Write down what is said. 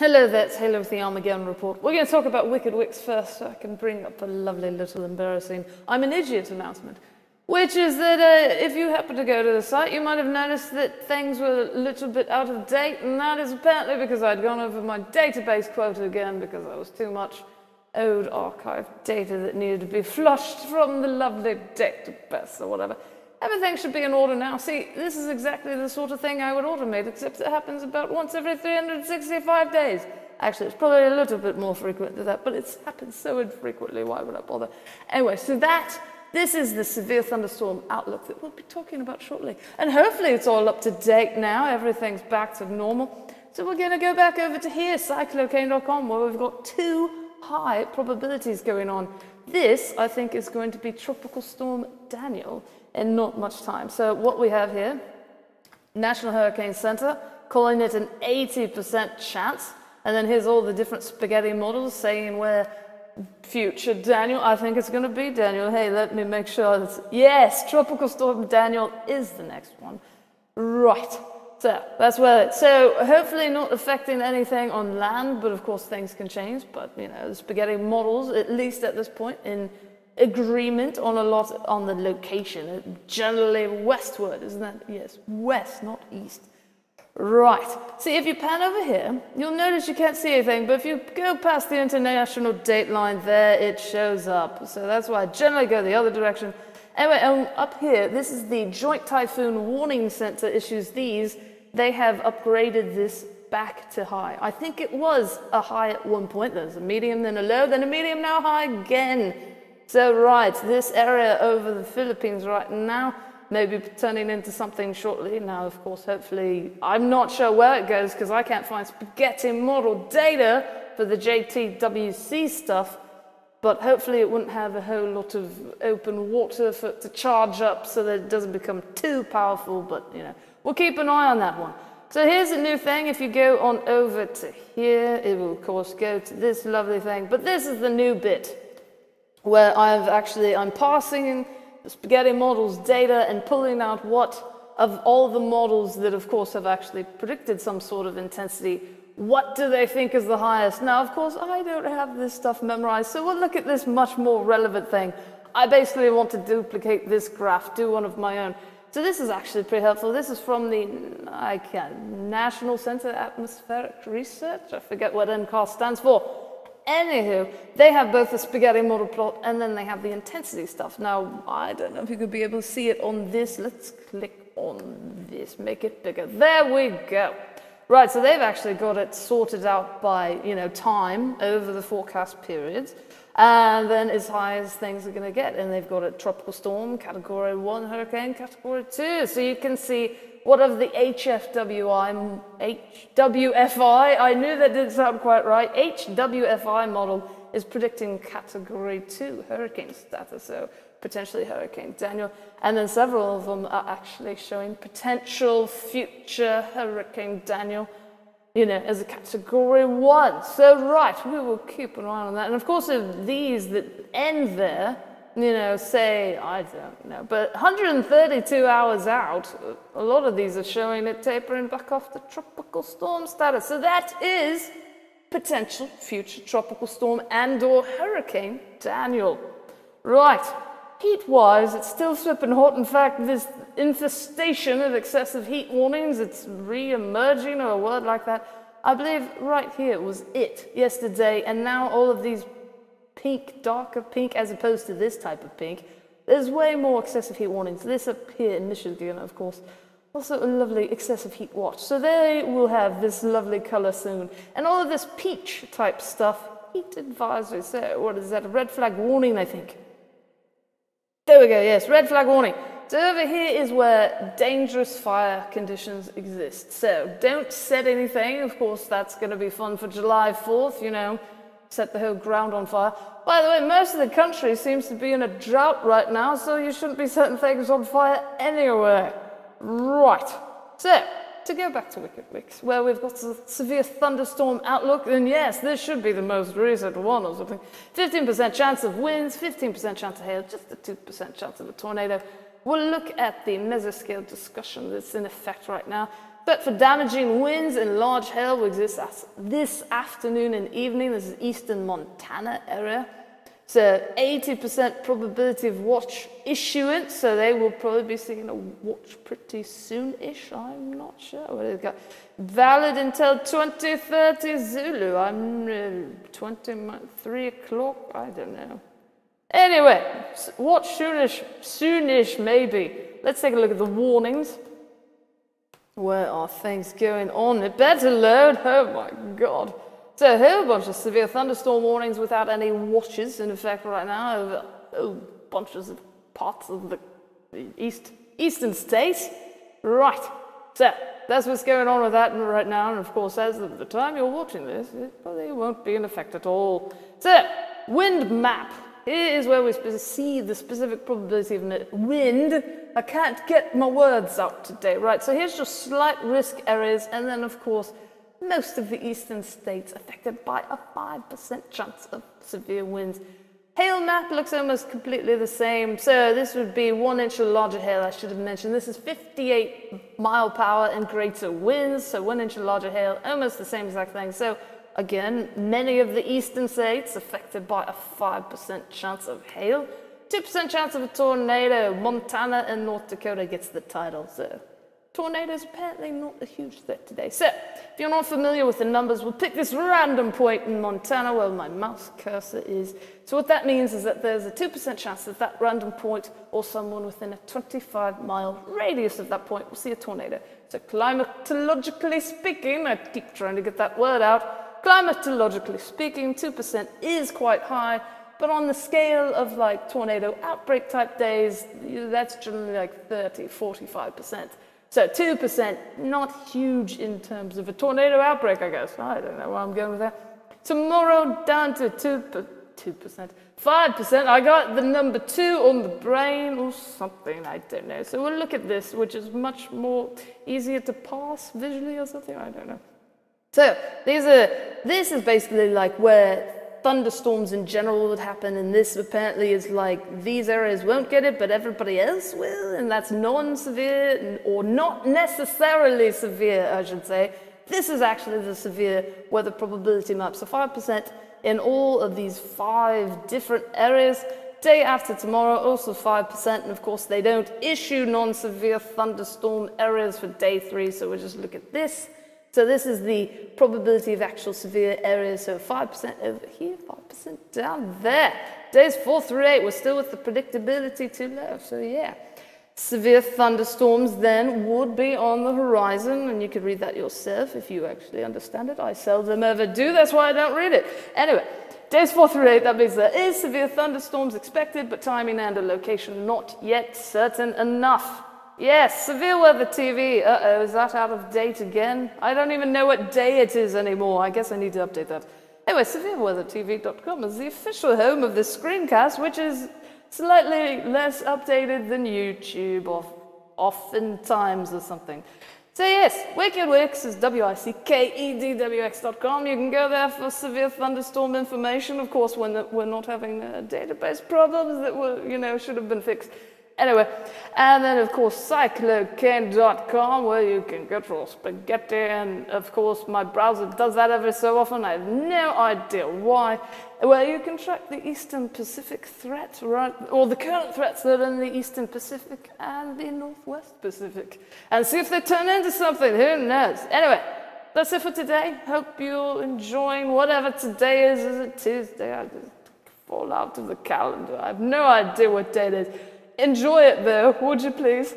Hello there, it's Halo with the Armageddon Report. We're going to talk about Wicked Wicks first, so I can bring up a lovely little embarrassing I'm an idiot announcement. Which is that if you happen to go to the site, you might have noticed that things were a little bit out of date, and that is apparently because I'd gone over my database quota again because there was too much old archive data that needed to be flushed from the lovely database or whatever. Everything should be in order now. See, this is exactly the sort of thing I would automate, except it happens about once every 365 days. Actually, it's probably a little bit more frequent than that, but it happens so infrequently, why would I bother? Anyway, so this is the severe thunderstorm outlook that we'll be talking about shortly. And hopefully it's all up to date now, everything's back to normal. So we're going to go back over to here, cyclone.com, where we've got two high probabilities going on. This, I think, is going to be Tropical Storm Daniel in not much time. So what we have here, National Hurricane Center, calling it an 80% chance. And then here's all the different spaghetti models saying where future Daniel, I think it's going to be Daniel. Hey, let me make sure that's, yes, Tropical Storm Daniel is the next one. Right. So that's where, so hopefully not affecting anything on land, but of course things can change. But, you know, the spaghetti models, at least at this point, in agreement on a lot on the location, generally westward, isn't that? Yes, west, not east. Right. See, if you pan over here, you'll notice you can't see anything, but if you go past the international date line there, it shows up. So that's why I generally go the other direction. Anyway, up here, this is the Joint Typhoon Warning Center issues these. They have upgraded this back to high. I think it was a high at one point. There's a medium, then a low, then a medium, now high again. So right, this area over the Philippines right now may be turning into something shortly. Now, of course, hopefully, I'm not sure where it goes because I can't find spaghetti model data for the TVCC stuff, but hopefully it wouldn't have a whole lot of open water for it to charge up so that it doesn't become too powerful, but, you know, we'll keep an eye on that one. So here's a new thing. If you go on over to here, it will, of course, go to this lovely thing, but this is the new bit, where I'm parsing the spaghetti models data and pulling out what of all the models that of course have actually predicted some sort of intensity, what do they think is the highest? Now, of course, I don't have this stuff memorized, so we'll look at this much more relevant thing. I basically want to duplicate this graph, do one of my own. So this is actually pretty helpful. This is from the National Center Atmospheric Research. I forget what NCAR stands for. Anywho, they have both the spaghetti model plot and then they have the intensity stuff. Now, I don't know if you could be able to see it on this. Let's click on this, make it bigger. There we go. Right, so they've actually got it sorted out by, you know, time over the forecast periods. And then as high as things are going to get. And they've got a tropical storm, category 1, hurricane, category 2. So you can see what of the HWFI, I knew that didn't sound quite right, HWFI model is predicting category 2 hurricane status, so potentially Hurricane Daniel, and then several of them are actually showing potential future Hurricane Daniel, you know, as a category 1. So right, we will keep an eye on that. And of course, if these that end there, you know, say, I don't know, but 132 hours out, a lot of these are showing it tapering back off the tropical storm status. So that is potential future tropical storm and or Hurricane Daniel. Right, heat-wise, it's still flipping hot. In fact, this infestation of excessive heat warnings, it's re-emerging, or a word like that. I believe right here was it yesterday, and now all of these pink, darker pink, as opposed to this type of pink. There's way more excessive heat warnings. This up here in Michigan, of course. Also a lovely excessive heat watch. So they will have this lovely color soon. And all of this peach type stuff, heat advisory. So what is that? A red flag warning, I think. There we go, yes, red flag warning. So over here is where dangerous fire conditions exist. So don't set anything. Of course, that's going to be fun for July 4th, you know. Set the whole ground on fire. By the way, most of the country seems to be in a drought right now, so you shouldn't be setting things on fire anywhere. Right. So, to go back to Wicked Wicks, where we've got a severe thunderstorm outlook, and yes, this should be the most recent one or something. 15% chance of winds, 15% chance of hail, just a 2% chance of a tornado. We'll look at the mesoscale discussion that's in effect right now. But for damaging winds and large hail will exist this afternoon and evening. This is eastern Montana area. So 80% probability of watch issuance. So they will probably be seeing a watch pretty soon-ish. I'm not sure. What have got? Valid until 2030 Zulu. I'm 3 o'clock. I don't know. Anyway, watch soonish maybe. Let's take a look at the warnings. Where are things going on? It better load. Oh my God. So a whole bunch of severe thunderstorm warnings without any watches in effect right now over bunches of parts of the eastern states. Right. So that's what's going on with that right now. And of course, as of the time you're watching this, it probably won't be in effect at all. So, wind map. Here is where we see the specific probability of wind. I can't get my words out today, right? So here's just slight risk areas, and then of course, most of the eastern states affected by a 5% chance of severe winds. Hail map looks almost completely the same. So this would be 1 inch or larger hail, I should have mentioned. This is 58 mile per hour and greater winds, so 1 inch or larger hail, almost the same exact thing. So again, many of the eastern states affected by a 5% chance of hail. 2% chance of a tornado. Montana and North Dakota gets the title. So tornadoes apparently not a huge threat today. So if you're not familiar with the numbers, we'll pick this random point in Montana where my mouse cursor is. So what that means is that there's a 2% chance that that random point or someone within a 25-mile radius of that point will see a tornado. So climatologically speaking, I keep trying to get that word out, climatologically speaking, 2% is quite high, but on the scale of like tornado outbreak type days, that's generally like 30, 45%. So 2%, not huge in terms of a tornado outbreak, I guess. I don't know where I'm going with that. Tomorrow down to 2%, 5%. I got the number 2 on the brain or something, I don't know. So we'll look at this, which is much more easier to pass visually or something, I don't know. So this is basically like where thunderstorms in general would happen, and this apparently is like these areas won't get it, but everybody else will, and that's non-severe or not necessarily severe, I should say. This is actually the severe weather probability map. So 5% in all of these 5 different areas. Day after tomorrow, also 5%, and of course they don't issue non-severe thunderstorm areas for day 3, so we'll just look at this. So this is the probability of actual severe areas, so 5% over here, 5% down there. Days 4 through 8, we're still with the predictability too low, so yeah. Severe thunderstorms then would be on the horizon, and you could read that yourself if you actually understand it. I seldom ever do, that's why I don't read it. Anyway, days 4 through 8, that means there is severe thunderstorms expected, but timing and a location not yet certain enough. Yes, severe weather TV. Uh-oh, is that out of date again? I don't even know what day it is anymore. I guess I need to update that. Anyway, severeweathertv.com is the official home of this screencast, which is slightly less updated than YouTube, oftentimes or something. So yes, Wicked Wix is wickedwx.com. You can go there for severe thunderstorm information. Of course, when we're not having database problems that were, should have been fixed. Anyway, and then of course cyclone.com, where you can get your spaghetti, and of course my browser does that every so often. I have no idea why. Where you can track the Eastern Pacific threat, right, or the current threats that are in the Eastern Pacific and the Northwest Pacific, and see if they turn into something. Who knows? Anyway, that's it for today. Hope you're enjoying whatever today is. Is it Tuesday? I just fall out of the calendar. I have no idea what day it is. Enjoy it though, would you please?